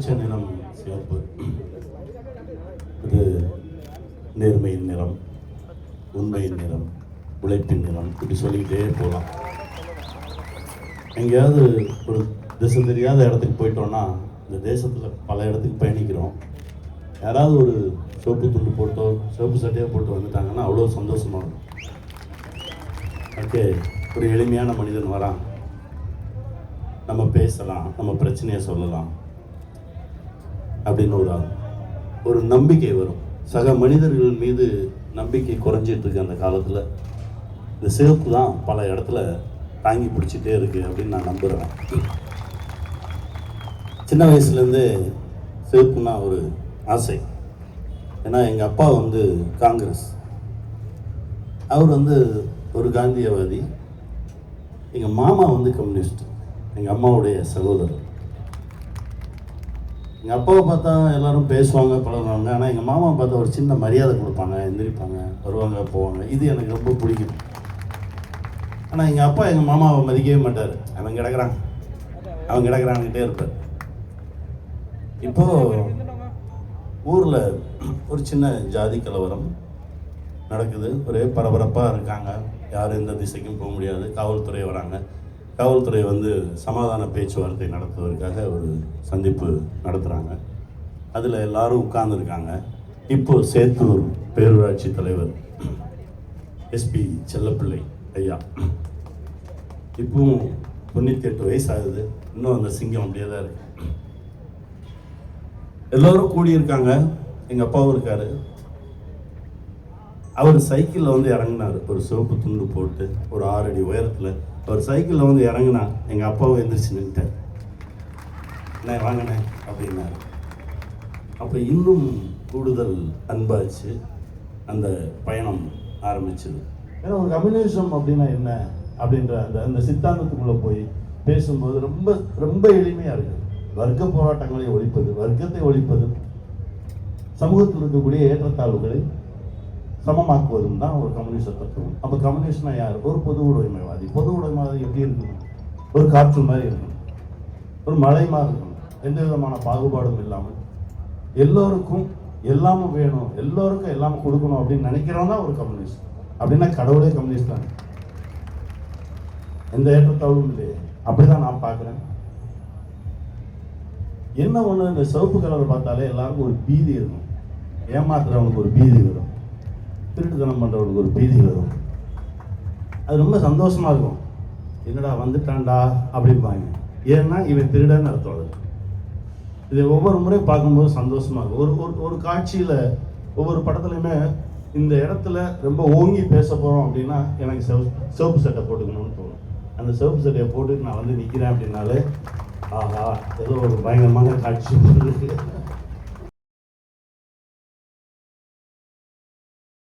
பச்சை நிறம், சிவப்பு, இது நேர்மையின் நிறம், உண்மையின் நிறம், உழைப்பின் நிறம், இப்படி சொல்லிக்கிட்டே போகலாம். எங்கேயாவது ஒரு திசை தெரியாத இடத்துக்கு போயிட்டோன்னா, இந்த தேசத்தில் பல இடத்துக்கு பயணிக்கிறோம். யாராவது ஒரு சிவப்பு துண்டு போட்டோ சிவப்பு சட்டையோ போட்டு வந்துட்டாங்கன்னா அவ்வளோ சந்தோஷமாக இருக்கும். ஓகே, ஒரு எளிமையான மனிதன் வரான், நம்ம பேசலாம், நம்ம பிரச்சனையை சொல்லலாம் அப்படின்னு ஒரு நம்பிக்கை வரும். சக மனிதர்கள் மீது நம்பிக்கை குறைஞ்சிட்டு இருக்கு அந்த காலத்தில். இந்த சிவப்பு தான் பல இடத்துல தாங்கி பிடிச்சிட்டே இருக்கு அப்படின்னு நான் நம்புகிறேன். சின்ன வயசுலேருந்தே சிவப்புன்னா ஒரு ஆசை. ஏன்னா எங்கள் அப்பா வந்து காங்கிரஸ், அவர் வந்து ஒரு காந்தியவாதி, எங்கள் மாமா வந்து கம்யூனிஸ்ட், எங்கள் அம்மாவுடைய சகோதரர். எங்கள் அப்பாவை பார்த்தா எல்லாரும் பேசுவாங்க, பழகுவாங்க. ஆனால் எங்கள் மாமாவை பார்த்தா ஒரு சின்ன மரியாதை கொடுப்பாங்க, எந்திரிப்பாங்க, வருவாங்க, போவாங்க. இது எனக்கு ரொம்ப பிடிக்கும். ஆனால் எங்கள் அப்பா எங்கள் மாமாவை மதிக்கவே மாட்டார். அவன் கிடக்கிறான்கிட்டே இருப்பார். இப்போது ஊரில் ஒரு சின்ன ஜாதி கலவரம் நடக்குது. ஒரே பரபரப்பாக இருக்காங்க. யாரும் எந்த திசைக்கும் போக முடியாது. காவல்துறை வராங்க. காவல்துறை வந்து சமாதான பேச்சுவார்த்தை நடத்துவதற்காக ஒரு சந்திப்பு நடத்துகிறாங்க. அதில் எல்லாரும் உட்கார்ந்துருக்காங்க. இப்போது சேத்தூர் பேரூராட்சி தலைவர் எஸ்பி செல்லப்பிள்ளை ஐயா, இப்பவும் 98 வயசு ஆகுது. இன்னும் அந்த சிங்கம் அப்படியே தான் இருக்கு. எல்லோரும் கூடியிருக்காங்க. எங்கள் அப்பாவும் இருக்காரு. அவர் சைக்கிளில் வந்து இறங்கினார், ஒரு சிவப்பு துண்டு போட்டு, ஒரு 6 அடி உயரத்தில். அவர் சைக்கிளில் வந்து இறங்கினா எங்கள் அப்பாவை எந்திரிச்சு நின்ட்டார். என்ன வாங்கினே அப்படின்னாரு. அப்போ இன்னும் கூடுதல் அன்பாச்சு. அந்த பயணம் ஆரம்பிச்சது. ஏன்னா ஒரு கம்யூனிசம் அப்படின்னா என்ன அப்படின்ற அந்த சித்தாந்தத்துக்குள்ளே போய் பேசும்போது ரொம்ப ரொம்ப எளிமையாக இருக்குது. வர்க்க போராட்டங்களை ஒழிப்பது, வர்க்கத்தை ஒழிப்பது, சமூகத்தில் இருக்கக்கூடிய ஏற்றத்தாழ்வுகளை சமமாக்குவதும் தான் ஒரு கம்யூனிச தத்துவம். அப்போ கம்யூனிஸ்ட்னா யார்? ஒரு பொது உடைமைவாதி. பொது உடைமைவாதி எப்படி இருக்கணும்? ஒரு காற்று மாதிரி இருக்கணும், ஒரு மலை மாதிரி இருக்கணும், எந்த விதமான பாகுபாடும் இல்லாமல் எல்லோருக்கும் எல்லாமும் வேணும், எல்லோருக்கும் எல்லாமும் கொடுக்கணும் அப்படின்னு நினைக்கிறவன் தான் ஒரு கம்யூனிஸ்ட். அப்படின்னா கடவுளே கம்யூனிஸ்ட் தான். எந்த ஏற்றத்தாழ்வும் இல்லையே. அப்படிதான் நான் பார்க்குறேன். என்ன ஒன்று, இந்த சிவப்பு கலர் பார்த்தாலே எல்லாருக்கும் ஒரு பீதி இருக்கும். ஏமாத்துறவனுக்கு ஒரு பீதி வரும், திருட்டுத்தனம் பண்ணுறவனுக்கு ஒரு பீதி வரும். அது ரொம்ப சந்தோஷமாக இருக்கும். என்னடா வந்துட்டான்டா அப்படிம்பாங்க. ஏன்னா இவன் திருடன்னு அர்த்தம். அது இதை ஒவ்வொரு முறையும் பார்க்கும்போது சந்தோஷமாக இருக்கும். ஒரு காட்சியில் ஒவ்வொரு படத்துலையுமே இந்த இடத்துல ரொம்ப ஓங்கி பேச போகிறோம் அப்படின்னா எனக்கு சிவப்பு சட்டை போட்டுக்கணும்னு தோணும். அந்த சிவப்பு சட்டையை போட்டுட்டு நான் வந்து நிற்கிறேன் அப்படின்னாலே ஆஹா, ஏதோ ஒரு பயங்கரமான காட்சி போட்டு